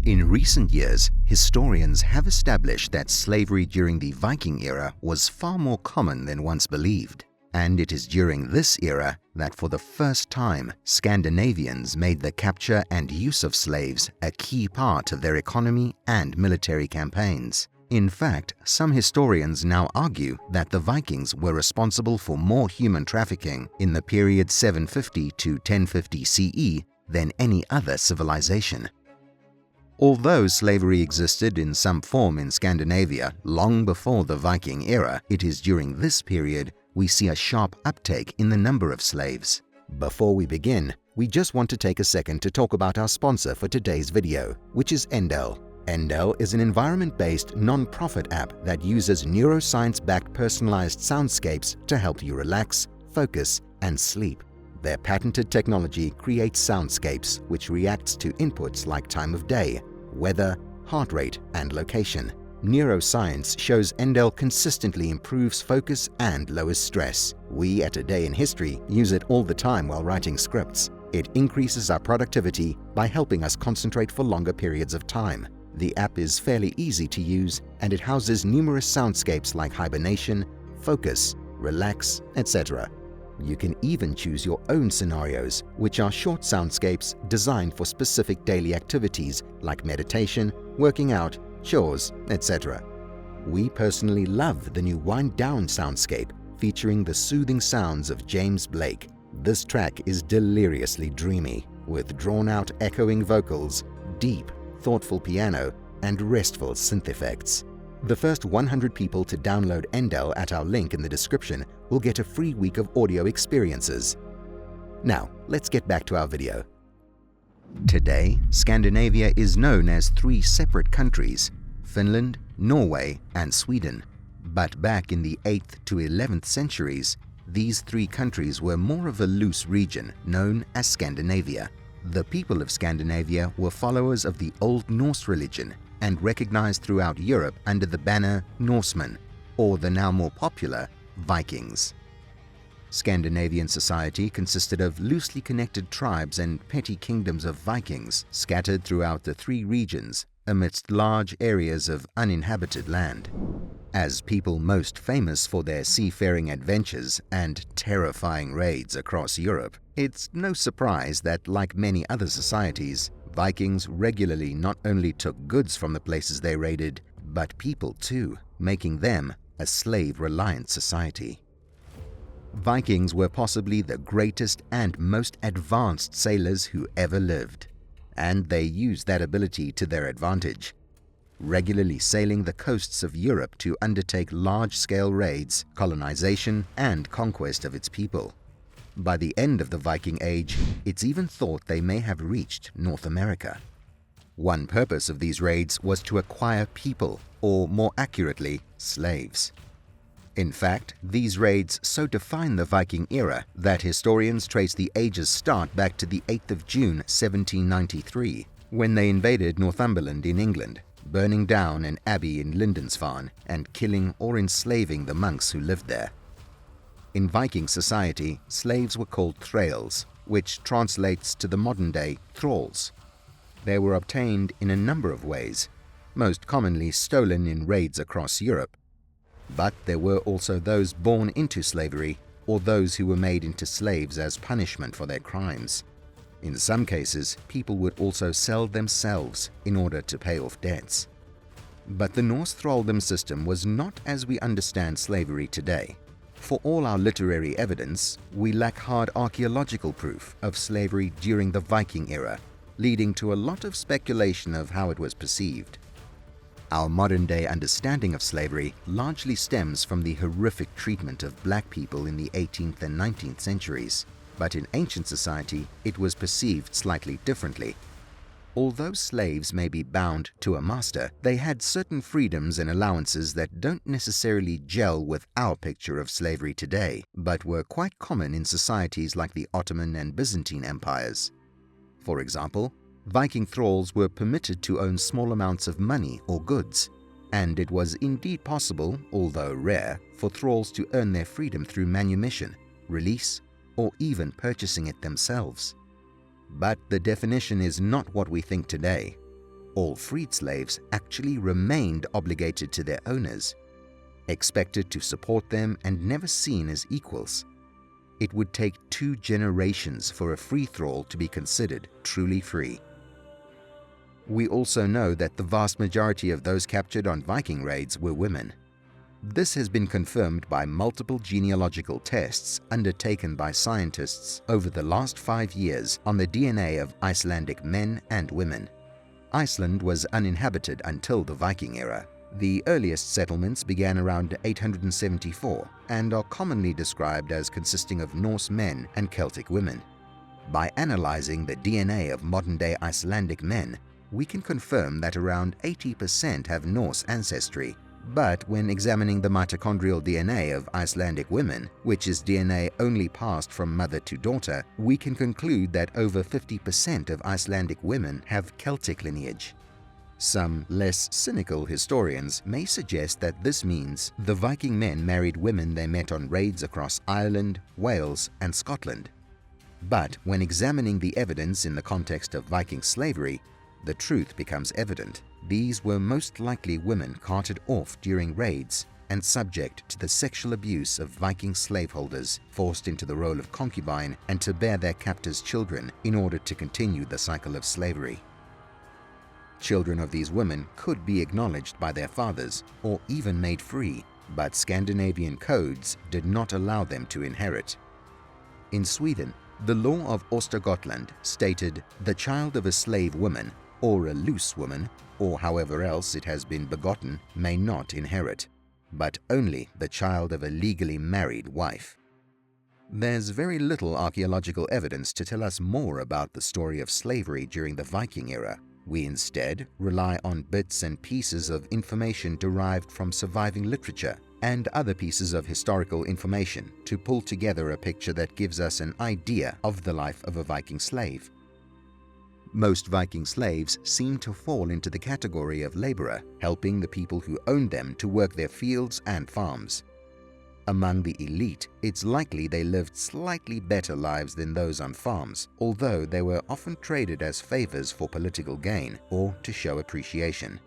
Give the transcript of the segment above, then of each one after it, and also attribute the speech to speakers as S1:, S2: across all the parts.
S1: In recent years, historians have established that slavery during the Viking era was far more common than once believed. And it is during this era that for the first time, Scandinavians made the capture and use of slaves a key part of their economy and military campaigns. In fact, some historians now argue that the Vikings were responsible for more human trafficking in the period 750 to 1050 CE than any other civilization. Although slavery existed in some form in Scandinavia long before the Viking era, it is during this period we see a sharp uptake in the number of slaves. Before we begin, we just want to take a second to talk about our sponsor for today's video, which is Endel. Endel is an environment-based non-profit app that uses neuroscience-backed personalized soundscapes to help you relax, focus, and sleep. Their patented technology creates soundscapes which reacts to inputs like time of day, weather, heart rate, and location. Neuroscience shows Endel consistently improves focus and lowers stress. We at A Day in History use it all the time while writing scripts. It increases our productivity by helping us concentrate for longer periods of time. The app is fairly easy to use and it houses numerous soundscapes like hibernation, focus, relax, etc. You can even choose your own scenarios, which are short soundscapes designed for specific daily activities like meditation, working out, chores, etc. We personally love the new Wind Down soundscape featuring the soothing sounds of James Blake. This track is deliriously dreamy, with drawn-out echoing vocals, deep, thoughtful piano, and restful synth effects. The first 100 people to download Endel at our link in the description will get a free week of audio experiences. Now, let's get back to our video. Today, Scandinavia is known as 3 separate countries: Finland, Norway, and Sweden. But back in the 8th to 11th centuries, these 3 countries were more of a loose region known as Scandinavia. The people of Scandinavia were followers of the Old Norse religion and recognized throughout Europe under the banner Norsemen, or the now more popular Vikings. Scandinavian society consisted of loosely connected tribes and petty kingdoms of Vikings scattered throughout the 3 regions amidst large areas of uninhabited land. As people most famous for their seafaring adventures and terrifying raids across Europe, it's no surprise that, like many other societies, Vikings regularly not only took goods from the places they raided, but people too, making them a slave-reliant society. Vikings were possibly the greatest and most advanced sailors who ever lived, and they used that ability to their advantage, regularly sailing the coasts of Europe to undertake large-scale raids, colonization, and conquest of its people. By the end of the Viking Age, it's even thought they may have reached North America. One purpose of these raids was to acquire people, or more accurately, slaves. In fact, these raids so define the Viking era that historians trace the age's start back to the 8th of June 1793, when they invaded Northumberland in England, burning down an abbey in Lindisfarne and killing or enslaving the monks who lived there. In Viking society, slaves were called thralls, which translates to the modern-day thralls. They were obtained in a number of ways, most commonly stolen in raids across Europe. But there were also those born into slavery or those who were made into slaves as punishment for their crimes. In some cases, people would also sell themselves in order to pay off debts. But the Norse thraldom system was not as we understand slavery today. For all our literary evidence, we lack hard archaeological proof of slavery during the Viking era, leading to a lot of speculation of how it was perceived. Our modern-day understanding of slavery largely stems from the horrific treatment of black people in the 18th and 19th centuries, but in ancient society it was perceived slightly differently. Although slaves may be bound to a master, they had certain freedoms and allowances that don't necessarily gel with our picture of slavery today, but were quite common in societies like the Ottoman and Byzantine empires. For example, Viking thralls were permitted to own small amounts of money or goods, and it was indeed possible, although rare, for thralls to earn their freedom through manumission, release, or even purchasing it themselves. But the definition is not what we think today. All freed slaves actually remained obligated to their owners, expected to support them and never seen as equals. It would take 2 generations for a free thrall to be considered truly free. We also know that the vast majority of those captured on Viking raids were women. This has been confirmed by multiple genealogical tests undertaken by scientists over the last 5 years on the DNA of Icelandic men and women. Iceland was uninhabited until the Viking era. The earliest settlements began around 874 and are commonly described as consisting of Norse men and Celtic women. By analyzing the DNA of modern-day Icelandic men, we can confirm that around 80% have Norse ancestry. But when examining the mitochondrial DNA of Icelandic women, which is DNA only passed from mother to daughter, we can conclude that over 50% of Icelandic women have Celtic lineage. Some less cynical historians may suggest that this means the Viking men married women they met on raids across Ireland, Wales, and Scotland. But when examining the evidence in the context of Viking slavery, the truth becomes evident. These were most likely women carted off during raids and subject to the sexual abuse of Viking slaveholders, forced into the role of concubine and to bear their captors' children in order to continue the cycle of slavery. Children of these women could be acknowledged by their fathers or even made free, but Scandinavian codes did not allow them to inherit. In Sweden, the law of Östergötland stated the child of a slave woman or a loose woman, or however else it has been begotten, may not inherit, but only the child of a legally married wife. There's very little archaeological evidence to tell us more about the story of slavery during the Viking era. We instead rely on bits and pieces of information derived from surviving literature and other pieces of historical information to pull together a picture that gives us an idea of the life of a Viking slave. Most Viking slaves seem to fall into the category of laborer, helping the people who owned them to work their fields and farms. Among the elite, it's likely they lived slightly better lives than those on farms, although they were often traded as favors for political gain or to show appreciation.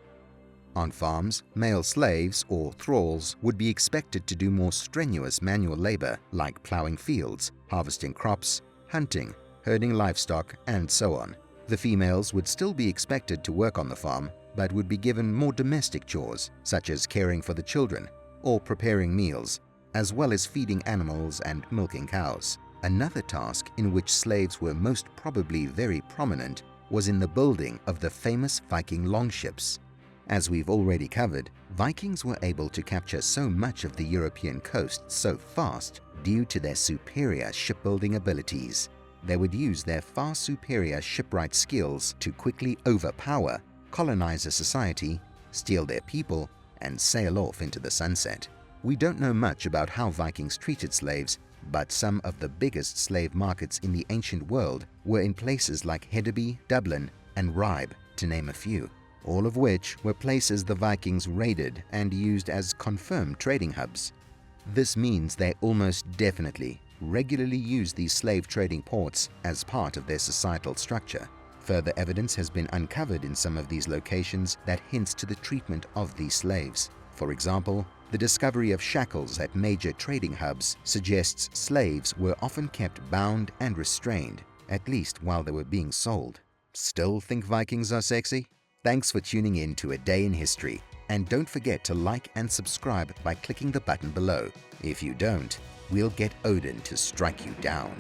S1: On farms, male slaves or thralls would be expected to do more strenuous manual labor like plowing fields, harvesting crops, hunting, herding livestock, and so on. The females would still be expected to work on the farm, but would be given more domestic chores, such as caring for the children or preparing meals, as well as feeding animals and milking cows. Another task in which slaves were most probably very prominent was in the building of the famous Viking longships. As we've already covered, Vikings were able to capture so much of the European coast so fast due to their superior shipbuilding abilities. They would use their far superior shipwright skills to quickly overpower, colonize a society, steal their people, and sail off into the sunset. We don't know much about how Vikings treated slaves, but some of the biggest slave markets in the ancient world were in places like Hedeby, Dublin, and Ribe, to name a few, all of which were places the Vikings raided and used as confirmed trading hubs. This means they almost definitely regularly used these slave trading ports as part of their societal structure. Further evidence has been uncovered in some of these locations that hints to the treatment of these slaves. For example, the discovery of shackles at major trading hubs suggests slaves were often kept bound and restrained, at least while they were being sold. Still think Vikings are sexy? Thanks for tuning in to A Day in History, and don't forget to like and subscribe by clicking the button below. If you don't, we'll get Odin to strike you down.